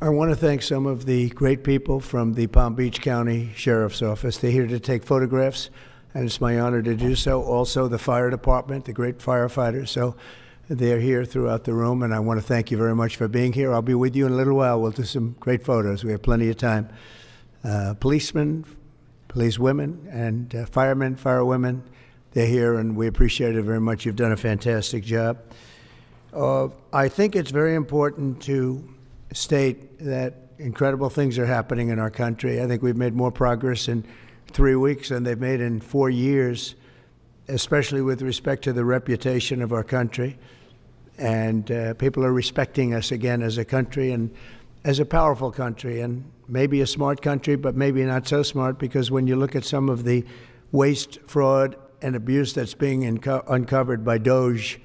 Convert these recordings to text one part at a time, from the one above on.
I want to thank some of the great people from the Palm Beach County Sheriff's Office. They're here to take photographs, and it's my honor to do so. Also, the fire department, the great firefighters. So they're here throughout the room, and I want to thank you very much for being here. I'll be with you in a little while. We'll do some great photos. We have plenty of time. Policemen, policewomen, and firemen, firewomen, they're here, and we appreciate it very much. You've done a fantastic job. I think it's very important to state that incredible things are happening in our country. I think we've made more progress in 3 weeks than they've made in 4 years, especially with respect to the reputation of our country. And people are respecting us again as a country and as a powerful country, and maybe a smart country, but maybe not so smart, because when you look at some of the waste, fraud, and abuse that's being uncovered by Doge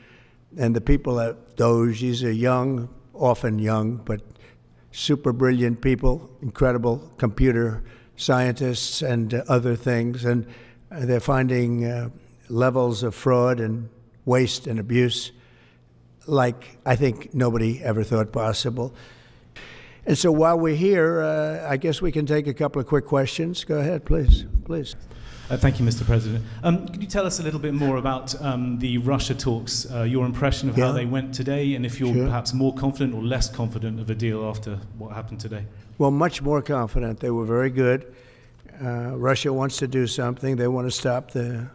and the people at Doge, these are young, often young, but super brilliant people, incredible computer scientists and other things, and they're finding levels of fraud and waste and abuse like I think nobody ever thought possible. And so while we're here, I guess we can take a couple of quick questions. Go ahead, please. Please. Thank you, Mr. President. Could you tell us a little bit more about the Russia talks, your impression of how they went today, and if you're perhaps more confident or less confident of a deal after what happened today? Well, much more confident. They were very good. Russia wants to do something. They want to stop the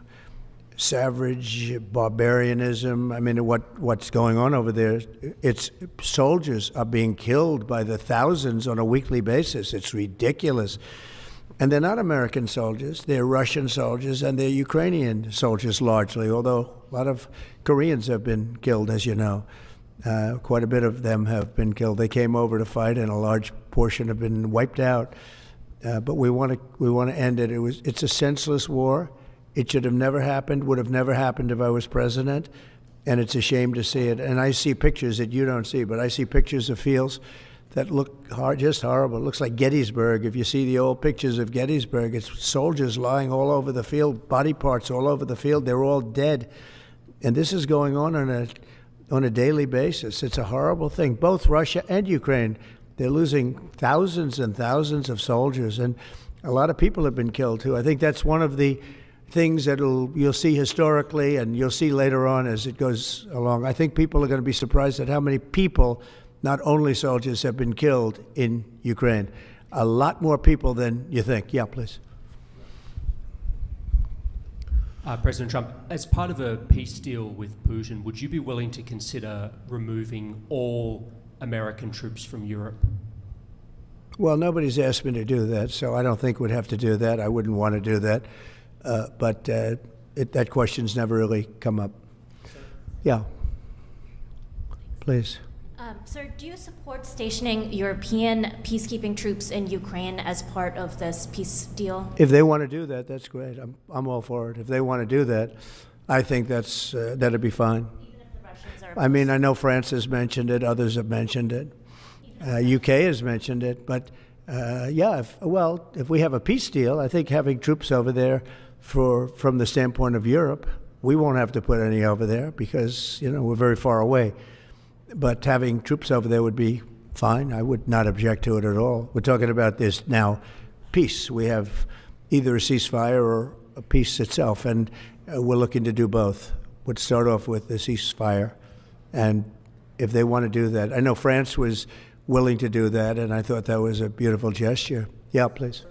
savage barbarianism. I mean, what's going on over there? It's soldiers are being killed by the thousands on a weekly basis. It's ridiculous. And they're not American soldiers. They're Russian soldiers, and they're Ukrainian soldiers largely, although a lot of Koreans have been killed, as you know. Quite a bit of them have been killed. They came over to fight, and a large portion have been wiped out. But we want to end it. It's a senseless war. It should have never happened, would have never happened if I was president, and it's a shame to see it. And I see pictures that you don't see, but I see pictures of fields that look just horrible. It looks like Gettysburg. If you see the old pictures of Gettysburg, it's soldiers lying all over the field, body parts all over the field. They're all dead. And this is going on a daily basis. It's a horrible thing. Both Russia and Ukraine, they're losing thousands and thousands of soldiers, and a lot of people have been killed too. I think that's one of the things that you'll see historically, and you'll see later on as it goes along. I think people are going to be surprised at how many people, not only soldiers, have been killed in Ukraine. A lot more people than you think. Yeah, please. President Trump, as part of a peace deal with Putin, would you be willing to consider removing all American troops from Europe? Well, nobody's asked me to do that, so I don't think we'd have to do that. I wouldn't want to do that. But that question's never really come up. Yeah. Please. Sir, do you support stationing European peacekeeping troops in Ukraine as part of this peace deal? If they want to do that, that's great. I'm all for it. If they want to do that, I think that'd be fine. Even if the Russians are I mean, I know France has mentioned it. Others have mentioned it. UK has mentioned it. But, if we have a peace deal, I think having troops over there from the standpoint of Europe, we won't have to put any over there because, we're very far away. But having troops over there would be fine. I would not object to it at all. We're talking about this now, peace. We have either a ceasefire or a peace itself, and we're looking to do both. We'd start off with the ceasefire, and if they want to do that. I know France was willing to do that, and I thought that was a beautiful gesture. Yeah, please.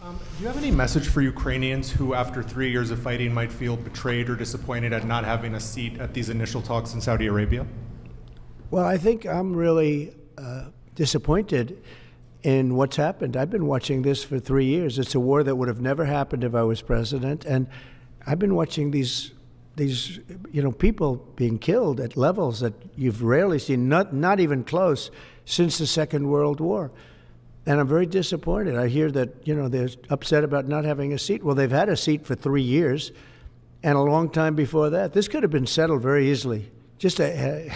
Do you have any message for Ukrainians who, after 3 years of fighting, might feel betrayed or disappointed at not having a seat at these initial talks in Saudi Arabia? Well, I think I'm really disappointed in what's happened. I've been watching this for 3 years. It's a war that would have never happened if I was president, and I've been watching these people being killed at levels that you've rarely seen, not even close, since the Second World War. And I'm very disappointed. I hear that, they're upset about not having a seat. Well, they've had a seat for 3 years and a long time before that. This could have been settled very easily. Just a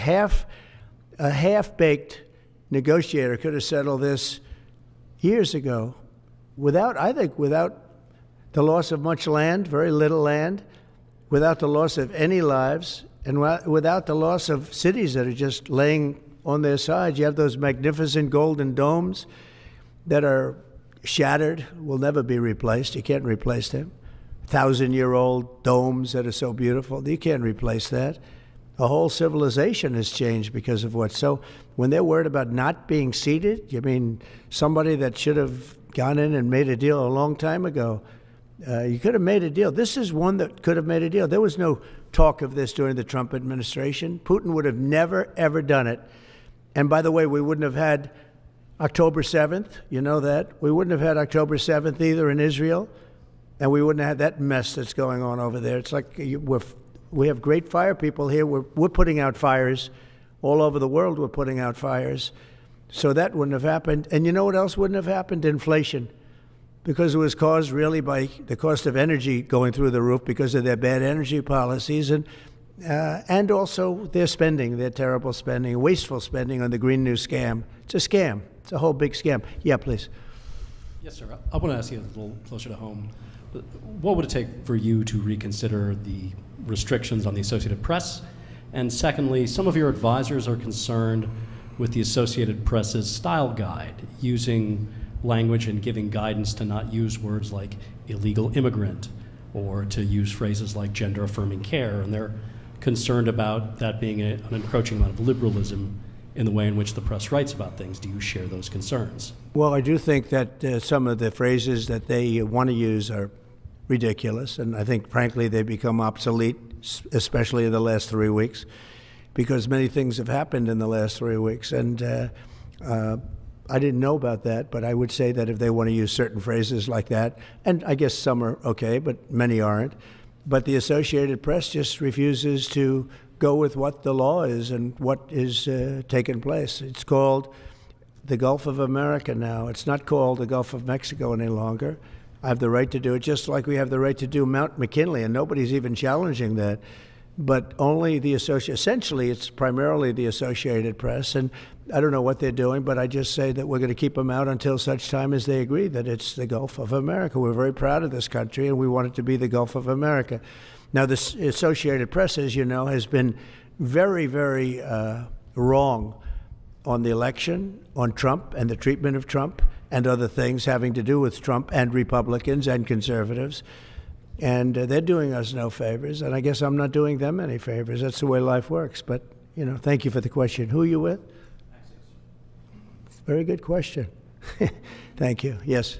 half-baked negotiator could have settled this years ago without the loss of much land, very little land, without the loss of any lives, and without the loss of cities that are just laying on their side. You have those magnificent golden domes that are shattered, will never be replaced. You can't replace them. 1,000-year-old domes that are so beautiful, you can't replace that. A whole civilization has changed because of what. So when they're worried about not being seated, you mean somebody that should have gone in and made a deal a long time ago. You could have made a deal. This is one that could have made a deal. There was no talk of this during the Trump administration. Putin would have never, ever done it. And by the way, we wouldn't have had October 7th. You know that. We wouldn't have had October 7th either in Israel. And we wouldn't have had that mess that's going on over there. It's like we have great fire people here. We're putting out fires. All over the world we're putting out fires. So that wouldn't have happened. And you know what else wouldn't have happened? Inflation. Because it was caused really by the cost of energy going through the roof because of their bad energy policies and also their spending, their terrible spending, wasteful spending on the Green New scam. It's a scam. It's a whole big scam. Yeah, please. Yes, sir. I want to ask you a little closer to home. What would it take for you to reconsider the restrictions on the Associated Press? And secondly, some of your advisors are concerned with the Associated Press's style guide, using language and giving guidance to not use words like illegal immigrant or to use phrases like gender-affirming care. And they're concerned about that being an encroaching amount of liberalism in the way in which the press writes about things. Do you share those concerns? Well, I do think that some of the phrases that they want to use are ridiculous, and I think, frankly, they become obsolete, especially in the last 3 weeks, because many things have happened in the last 3 weeks. And I didn't know about that, but I would say that if they want to use certain phrases like that, and I guess some are okay, but many aren't, but the Associated Press just refuses to go with what the law is and what is taking place. It's called the Gulf of America now. It's not called the Gulf of Mexico any longer. I have the right to do it, just like we have the right to do Mount McKinley, and nobody's even challenging that. But only the essentially it's primarily the Associated Press, and I don't know what they're doing, but I just say that we're going to keep them out until such time as they agree that it's the Gulf of America. We're very proud of this country, and we want it to be the Gulf of America. Now, the Associated Press, as you know, has been very, very wrong on the election, on Trump and the treatment of Trump and other things having to do with Trump and Republicans and conservatives. And they're doing us no favors, and I guess I'm not doing them any favors. That's the way life works. But, you know, thank you for the question. Who are you with? Very good question. Thank you. Yes.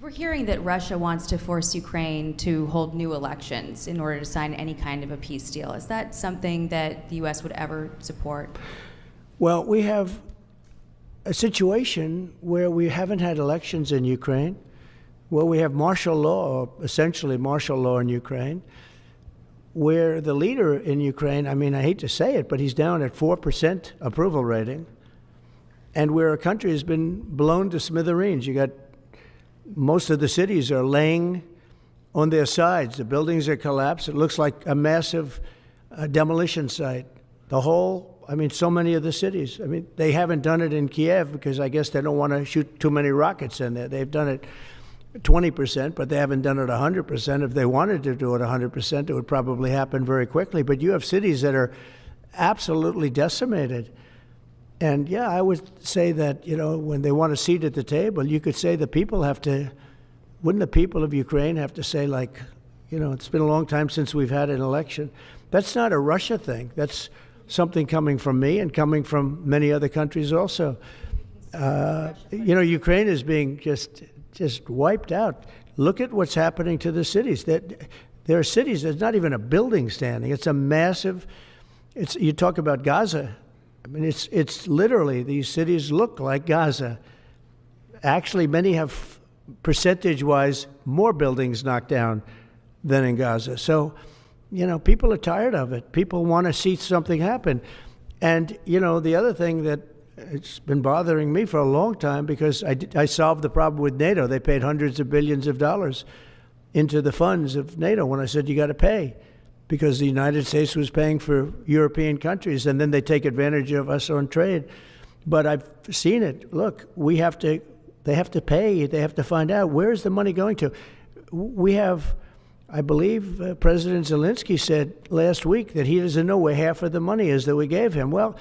We're hearing that Russia wants to force Ukraine to hold new elections in order to sign any kind of a peace deal. Is that something that the U.S. would ever support? Well, we have a situation where we haven't had elections in Ukraine. Well, we have martial law, essentially martial law in Ukraine, where the leader in Ukraine, I mean, I hate to say it, but he's down at 4% approval rating, and where a country has been blown to smithereens. You got most of the cities are laying on their sides. The buildings are collapsed. It looks like a massive demolition site. The whole, I mean, so many of the cities. I mean, they haven't done it in Kiev because I guess they don't want to shoot too many rockets in there. They've done it 20%, but they haven't done it 100%. If they wanted to do it 100%, it would probably happen very quickly. But you have cities that are absolutely decimated. And yeah, I would say that, you know, when they want a seat at the table, you could say the people have to, wouldn't the people of Ukraine have to say, like, you know, it's been a long time since we've had an election. That's not a Russia thing. That's something coming from me and coming from many other countries also. You know, Ukraine is being just wiped out. Look at what's happening to the cities. There are cities, there's not even a building standing. It's a massive, you talk about Gaza. I mean, it's literally, these cities look like Gaza. Actually, many have, percentage-wise, more buildings knocked down than in Gaza. So, you know, people are tired of it. People want to see something happen. And, you know, the other thing that it's been bothering me for a long time, because I solved the problem with NATO. They paid hundreds of billions of dollars into the funds of NATO when I said you got to pay, because the United States was paying for European countries, and then they take advantage of us on trade. But I've seen it. Look, they have to pay. They have to find out, where's the money going to? We have I believe President Zelensky said last week that he doesn't know where half of the money is that we gave him. Well,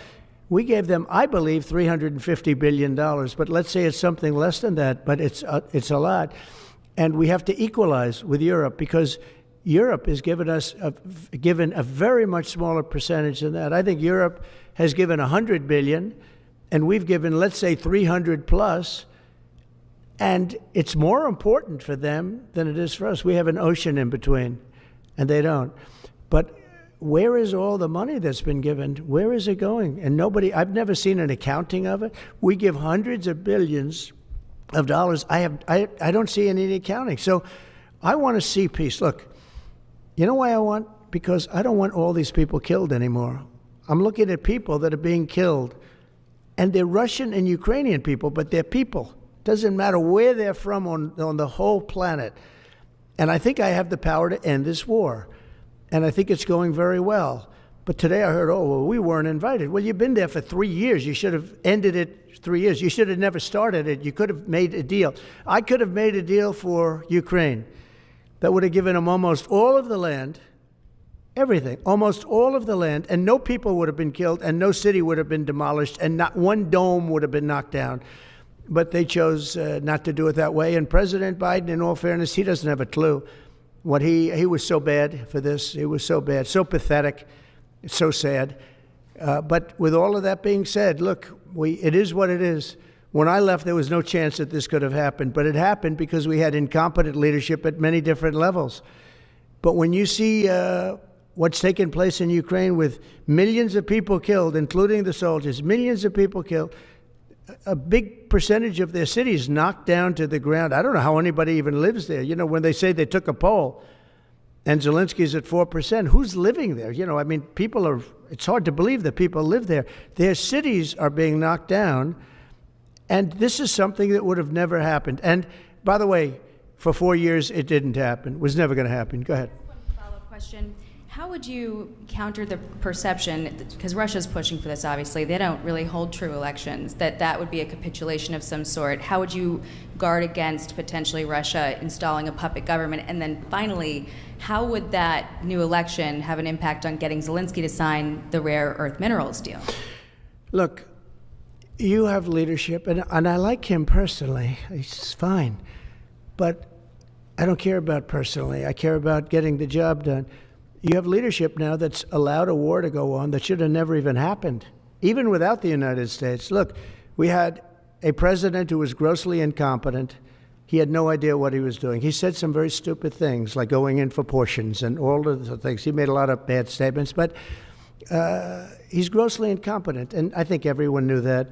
we gave them, I believe, $350 billion, but let's say it's something less than that, but it's a lot. And we have to equalize with Europe because Europe has given us given a very much smaller percentage than that. I think Europe has given $100 billion, and we've given, let's say, 300 plus, and it's more important for them than it is for us. We have an ocean in between, and they don't. But where is all the money that's been given? Where is it going? And nobody, I've never seen an accounting of it. We give hundreds of billions of dollars. I don't see any accounting. So I want to see peace. Look, you know why I want? Because I don't want all these people killed anymore. I'm looking at people that are being killed, and they're Russian and Ukrainian people, but they're people. Doesn't matter where they're from on the whole planet. And I think I have the power to end this war. And I think it's going very well. But today I heard, oh, well, we weren't invited. Well, you've been there for 3 years. You should have ended it 3 years. You should have never started it. You could have made a deal. I could have made a deal for Ukraine that would have given them almost all of the land, everything, almost all of the land, and no people would have been killed, and no city would have been demolished, and not one dome would have been knocked down. But they chose not to do it that way. And President Biden, in all fairness, he doesn't have a clue. What he was so bad for this. He was so bad, so pathetic, so sad. But with all of that being said, look, it is what it is. When I left, there was no chance that this could have happened. But it happened because we had incompetent leadership at many different levels. But when you see what's taken place in Ukraine with millions of people killed, including the soldiers, millions of people killed, a big percentage of their cities knocked down to the ground. I don't know how anybody even lives there. You know, when they say they took a poll and Zelensky's at 4%, who's living there? You know, I mean, it's hard to believe that people live there. Their cities are being knocked down, and this is something that would have never happened. And by the way, for 4 years, it didn't happen. It was never going to happen. Go ahead. One follow-up question. How would you counter the perception, because Russia's pushing for this, obviously, they don't really hold true elections, that would be a capitulation of some sort. How would you guard against potentially Russia installing a puppet government? And then finally, how would that new election have an impact on getting Zelensky to sign the rare earth minerals deal? Look, you have leadership, and I like him personally. He's fine. But I don't care about personally. I care about getting the job done. You have leadership now that's allowed a war to go on that should have never even happened, even without the United States. Look, we had a president who was grossly incompetent. He had no idea what he was doing. He said some very stupid things, like going in for portions and all of the things. He made a lot of bad statements, but he's grossly incompetent, and I think everyone knew that.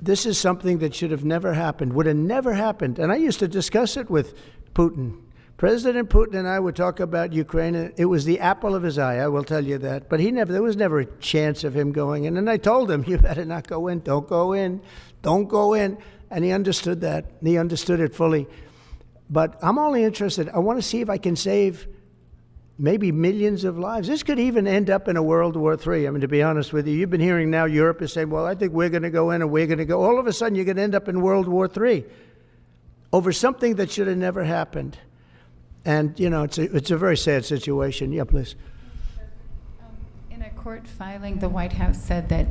This is something that should have never happened, would have never happened. And I used to discuss it with Putin. President Putin and I would talk about Ukraine, and it was the apple of his eye, I will tell you that. But there was never a chance of him going in. And I told him, you better not go in, don't go in, don't go in. And he understood that. He understood it fully. But I'm only interested, I want to see if I can save maybe millions of lives. This could even end up in a World War III. I mean, to be honest with you, you've been hearing now Europe is saying, well, I think we're going to go in and we're going to go. All of a sudden, you're going to end up in World War III over something that should have never happened. And, you know, it's a very sad situation. Yeah, please. In a court filing, the White House said that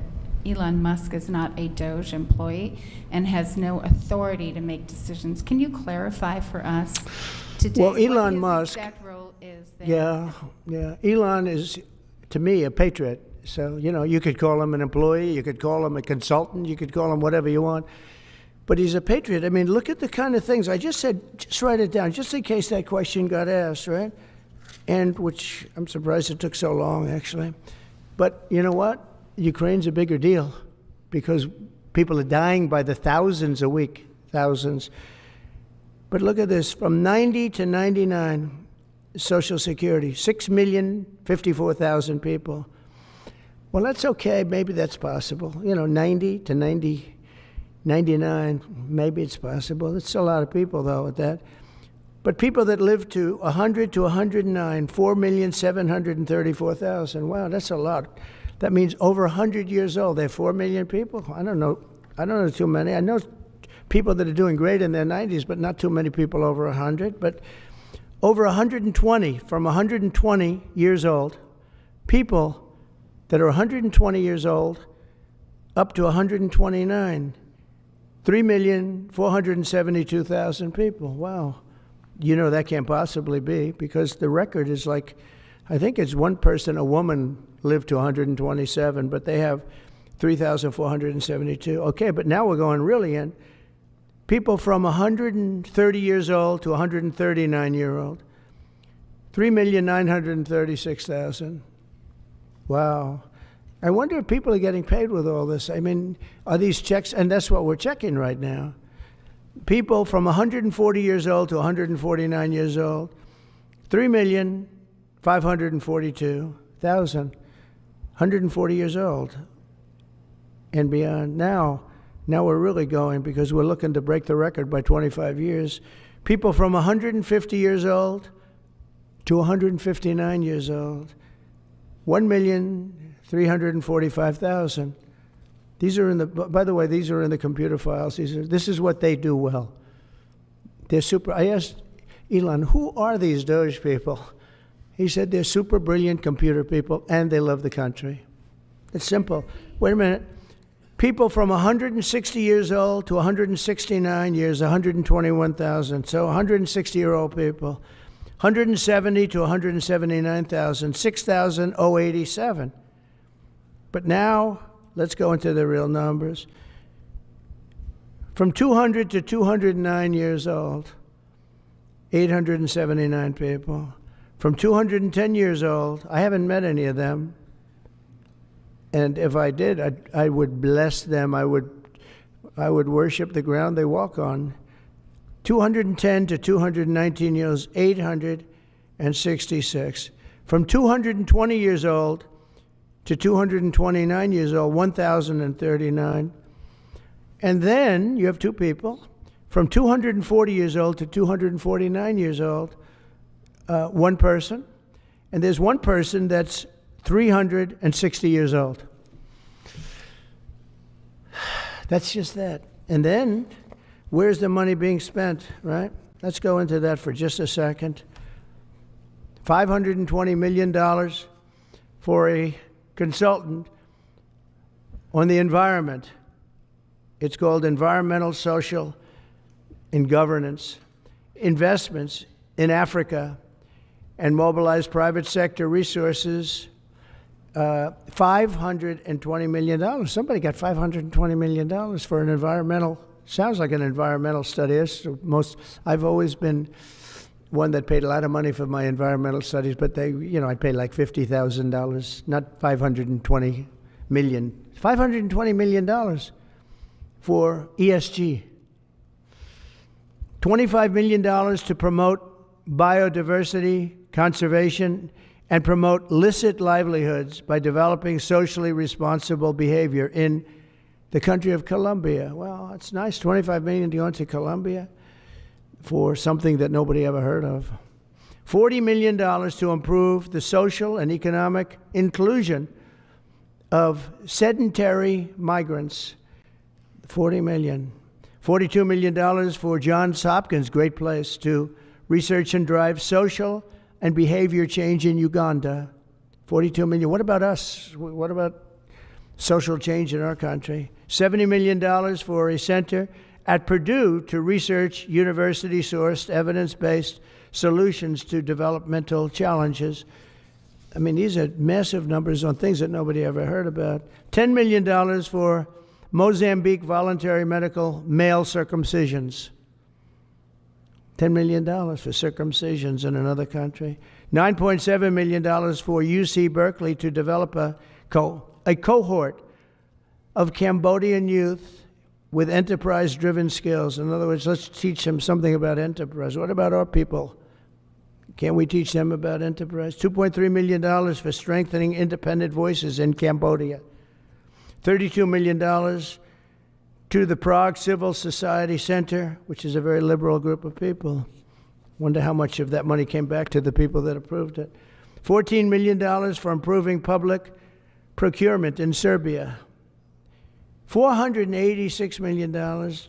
Elon Musk is not a DOJ employee and has no authority to make decisions. Can you clarify for us today well, Elon what Musk, his exact role is there? Yeah. Elon is, to me, a patriot. So, you know, you could call him an employee, you could call him a consultant, you could call him whatever you want. But he's a patriot. I mean, look at the kind of things. I just said, just write it down, just in case that question got asked, right? And which I'm surprised it took so long, actually. But you know what? Ukraine's a bigger deal because people are dying by the thousands a week, thousands. But look at this, from 90 to 99, Social Security, 6,054,000 people. Well, that's okay. Maybe that's possible. You know, 90 to 99, maybe it's possible. It's a lot of people, though, at that. But people that live to 100 to 109, 4,734,000. Wow, that's a lot. That means over 100 years old. They're 4 million people. I don't know too many. I know people that are doing great in their 90s, but not too many people over 100. But over 120, from 120 years old, people that are 120 years old up to 129, 3,472,000 people. Wow. You know that can't possibly be, because the record is like, I think it's one person, a woman, lived to 127, but they have 3,472. Okay, but now we're going really in. People from 130 years old to 139-year-old, 3,936,000. Wow. I wonder if people are getting paid with all this. I mean, are these checks? And that's what we're checking right now. People from 140 years old to 149 years old, 3,542,000, 140 years old and beyond. Now we're really going, because we're looking to break the record by 25 years. People from 150 years old to 159 years old, 1,345,000. These are in the, by the way, these are in the computer files. This is what they do well. They're super. I asked Elon, who are these Doge people? He said they're super brilliant computer people and they love the country. It's simple. Wait a minute. People from 160 years old to 169 years, 121,000. So 160-year-old people. 170 to 179,000, 6,087. But now, let's go into the real numbers. From 200 to 209 years old, 879 people. From 210 years old, I haven't met any of them. And if I did, I would bless them. I would worship the ground they walk on. 210 to 219 years, 866. From 220 years old to 229 years old, 1,039. And then you have two people. From 240 years old to 249 years old, one person. And there's one person that's 360 years old. That's just that. And then, where's the money being spent, right? Let's go into that for just a second. $520 million for a consultant on the environment. It's called Environmental, Social, and Governance. Investments in Africa and mobilize private sector resources. $520 million. Somebody got $520 million for an environmental, sounds like an environmental study. I've always been one that paid a lot of money for my environmental studies, but I paid like $50,000, not $520 million. $520 million for ESG. $25 million to promote biodiversity, conservation, and promote licit livelihoods by developing socially responsible behavior in the country of Colombia. Well, it's nice, $25 million to go into Colombia for something that nobody ever heard of. $40 million to improve the social and economic inclusion of sedentary migrants. $40 million. $42 million for Johns Hopkins, great place, to research and drive social and behavior change in Uganda. $42 million. What about us? What about social change in our country? $70 million for a center at Purdue to research university-sourced, evidence-based solutions to developmental challenges. I mean, these are massive numbers on things that nobody ever heard about. $10 million for Mozambique voluntary medical male circumcisions. $10 million for circumcisions in another country. $9.7 million for UC Berkeley to develop a cohort of Cambodian youth with enterprise-driven skills. In other words, let's teach them something about enterprise. What about our people? Can't we teach them about enterprise? $2.3 million for strengthening independent voices in Cambodia. $32 million to the Prague Civil Society Center, which is a very liberal group of people. Wonder how much of that money came back to the people that approved it. $14 million for improving public procurement in Serbia. $486 million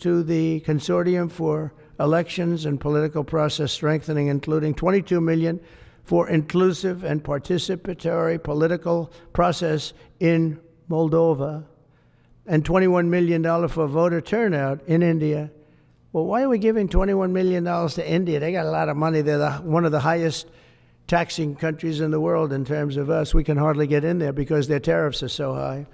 to the Consortium for elections and political process strengthening, including $22 million for inclusive and participatory political process in Moldova, and $21 million for voter turnout in India. Well, why are we giving $21 million to India? They got a lot of money. They're one of the highest taxing countries in the world in terms of us. We can hardly get in there because their tariffs are so high.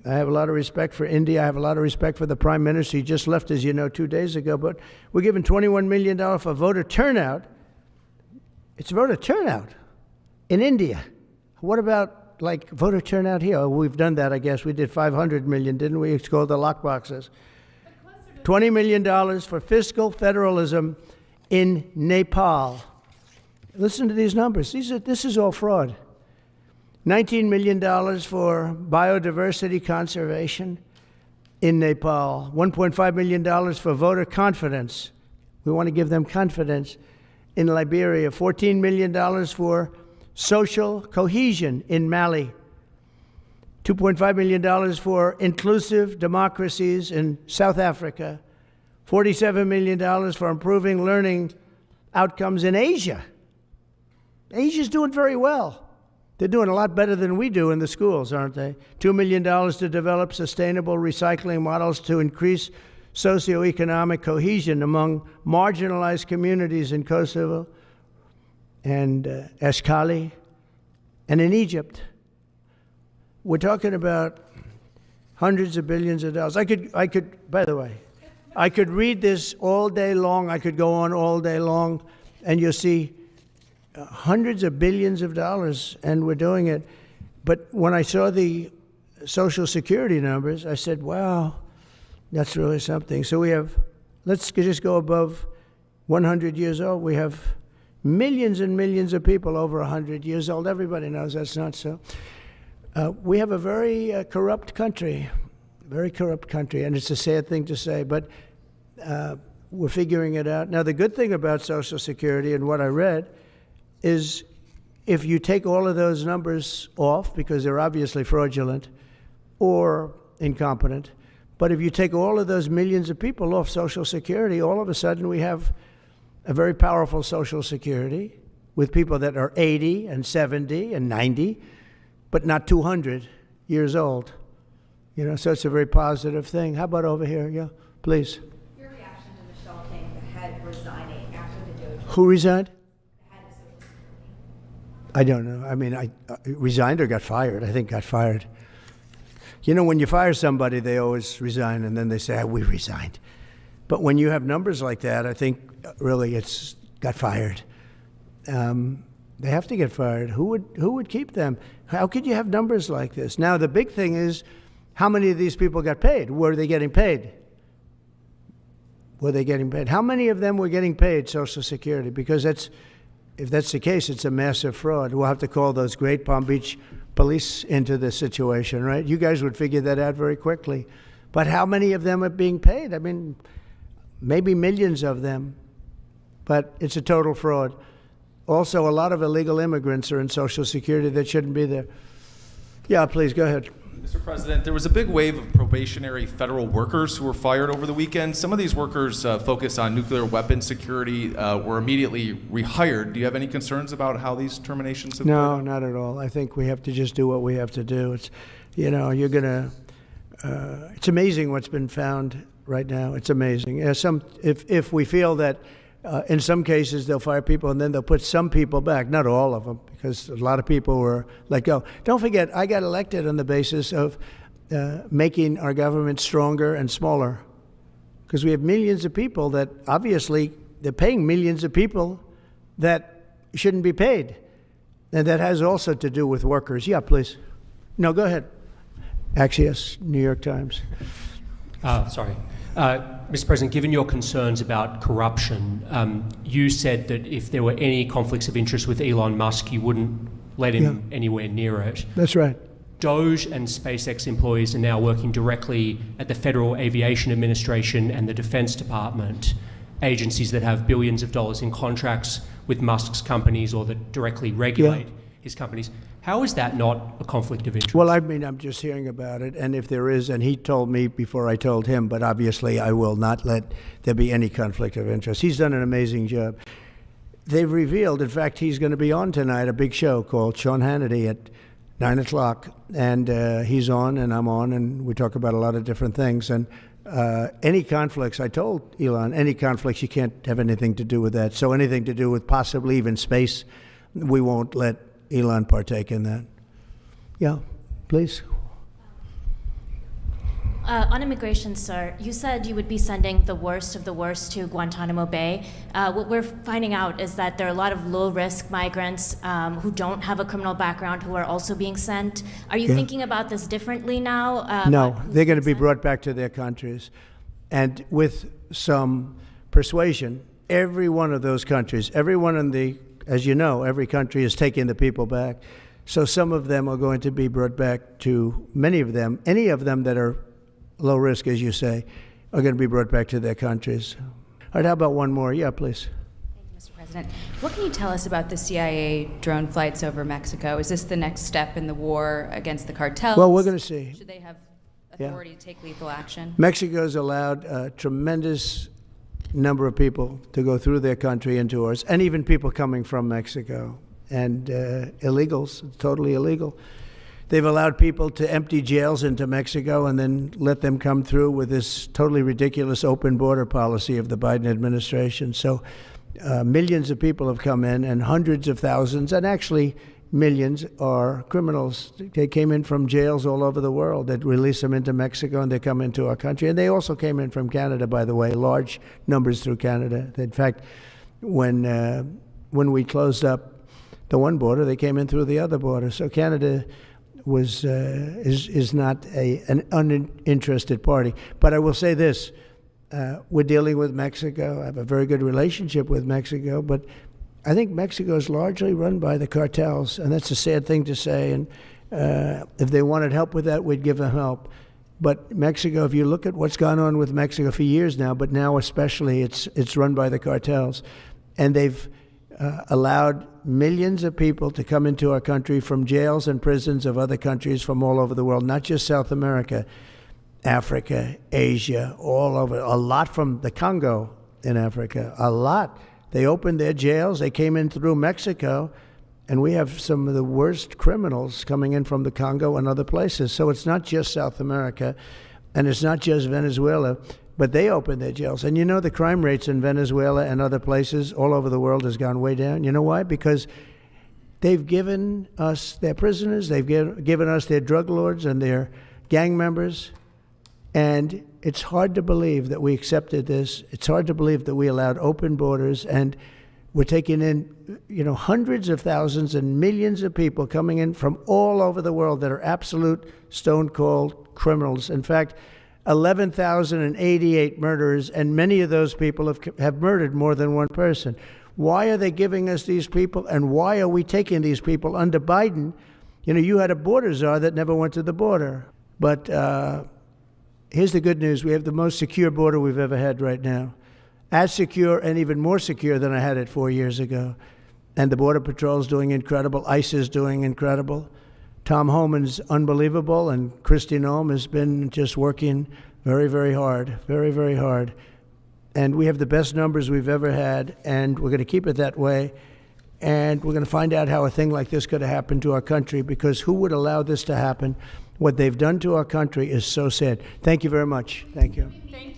I have a lot of respect for India. I have a lot of respect for the Prime Minister. He just left, as you know, 2 days ago. But we're giving $21 million for voter turnout. It's voter turnout in India. What about, like, voter turnout here? Oh, we've done that, I guess. We did $500 million, didn't we? It's called the lockboxes. $20 million for fiscal federalism in Nepal. Listen to these numbers. This is all fraud. $19 million for biodiversity conservation in Nepal. $1.5 million for voter confidence. We want to give them confidence in Liberia. $14 million for social cohesion in Mali. $2.5 million for inclusive democracies in South Africa. $47 million for improving learning outcomes in Asia. Asia's doing very well. They're doing a lot better than we do in the schools, aren't they? $2 million to develop sustainable recycling models to increase socioeconomic cohesion among marginalized communities in Kosovo and Eskali and in Egypt. We're talking about hundreds of billions of dollars. I could, by the way, I could read this all day long. I could go on all day long, and you'll see hundreds of billions of dollars, and we're doing it. But when I saw the Social Security numbers, I said, wow, that's really something. So we have, let's just go above 100 years old. We have millions and millions of people over 100 years old. Everybody knows that's not so. We have a very corrupt country, and it's a sad thing to say, but we're figuring it out. Now, the good thing about Social Security and what I read is if you take all of those numbers off, because they're obviously fraudulent or incompetent, but if you take all of those millions of people off Social Security, all of a sudden we have a very powerful Social Security with people that are 80 and 70 and 90, but not 200 years old. You know, so it's a very positive thing. How about over here? Yeah, please. Your reaction to Michelle King, the head resigning after the Doge. Who resigned? I don't know. I mean, I resigned or got fired. I think got fired. You know, when you fire somebody, they always resign, and then they say, we resigned. But when you have numbers like that, I think really it's got fired. They have to get fired. Who would keep them? How could you have numbers like this? Now, the big thing is, how many of these people got paid? Were they getting paid? Were they getting paid? How many of them were getting paid Social Security? Because if that's the case, it's a massive fraud. We'll have to call those great Palm Beach police into this situation, right? You guys would figure that out very quickly. But how many of them are being paid? I mean, maybe millions of them, but it's a total fraud. Also, a lot of illegal immigrants are in Social Security that shouldn't be there. Yeah, please, go ahead. Mr. President, there was a big wave of probationary federal workers who were fired over the weekend. Some of these workers focus on nuclear weapon security, were immediately rehired. Do you have any concerns about how these terminations have played out? No, not at all. I think we have to just do what we have to do. It's, you know, you're gonna, it's amazing what's been found right now. It's amazing. If we feel that in some cases they'll fire people and then they'll put some people back, not all of them, because a lot of people were let go. Don't forget, I got elected on the basis of making our government stronger and smaller, because we have millions of people that obviously they're paying millions of people that shouldn't be paid. And that has also to do with workers. Yeah, please. No, go ahead. Actually, yes, New York Times. Sorry. Mr. President, given your concerns about corruption, you said that if there were any conflicts of interest with Elon Musk, you wouldn't let him anywhere near it. That's right. Doge and SpaceX employees are now working directly at the Federal Aviation Administration and the Defense Department, agencies that have billions of dollars in contracts with Musk's companies or that directly regulate his companies. How is that not a conflict of interest? Well, I mean, I'm just hearing about it, and if there is, and he told me before I told him, but obviously I will not let there be any conflict of interest. He's done an amazing job. They've revealed, in fact, he's going to be on tonight, a big show called Sean Hannity at 9 o'clock, and he's on and I'm on, and we talk about a lot of different things. And any conflicts, I told Elon, any conflicts, you can't have anything to do with that. So anything to do with possibly even space, we won't let Elon partake in that. Yeah, please. On immigration, sir, you said you would be sending the worst of the worst to Guantanamo Bay. What we're finding out is that there are a lot of low-risk migrants who don't have a criminal background who are also being sent. Are you thinking about this differently now? No, they're going to be brought back to their countries. And with some persuasion, every one of those countries, everyone in the, as you know, every country is taking the people back. So some of them are going to be brought back to, many of them, any of them that are low risk, as you say, are going to be brought back to their countries. All right, how about one more? Yeah, please. Thank you, Mr. President. What can you tell us about the CIA drone flights over Mexico? Is this the next step in the war against the cartels? Well, we're going to see. Should they have authority to take lethal action? Mexico's allowed a tremendous number of people to go through their country into ours, and even people coming from Mexico, and illegals, totally illegal. They've allowed people to empty jails into Mexico and then let them come through with this totally ridiculous open border policy of the Biden administration. So millions of people have come in, and hundreds of thousands, and actually millions, are criminals. They came in from jails all over the world. They'd release them into Mexico, and they come into our country. And they also came in from Canada, by the way, large numbers through Canada. In fact, when we closed up the one border, they came in through the other border. So Canada is not an uninterested party. But I will say this, we're dealing with Mexico. I have a very good relationship with Mexico, but I think Mexico is largely run by the cartels, and that's a sad thing to say. And if they wanted help with that, we'd give them help. But Mexico, if you look at what's gone on with Mexico for years now, but now especially, it's run by the cartels. And they've allowed millions of people to come into our country from jails and prisons of other countries from all over the world, not just South America, Africa, Asia, all over, a lot from the Congo in Africa, a lot. They opened their jails, they came in through Mexico, and we have some of the worst criminals coming in from the Congo and other places. So it's not just South America, and it's not just Venezuela, but they opened their jails. And you know, the crime rates in Venezuela and other places all over the world has gone way down. You know why? Because they've given us their prisoners, they've given us their drug lords and their gang members, and it's hard to believe that we accepted this. It's hard to believe that we allowed open borders, and we're taking in, you know, hundreds of thousands and millions of people coming in from all over the world that are absolute stone-cold criminals. In fact, 11,088 murderers, and many of those people have murdered more than one person. Why are they giving us these people, and why are we taking these people under Biden? You know, you had a border czar that never went to the border. But here's the good news. We have the most secure border we've ever had right now. As secure and even more secure than I had it 4 years ago. And the Border Patrol is doing incredible. ICE is doing incredible. Tom Homan's unbelievable, and Kristi Noem has been just working very, very hard, very, very hard. And we have the best numbers we've ever had, and we're going to keep it that way. And we're going to find out how a thing like this could have happened to our country, because who would allow this to happen? What they've done to our country is so sad. Thank you very much. Thank you. Thank you.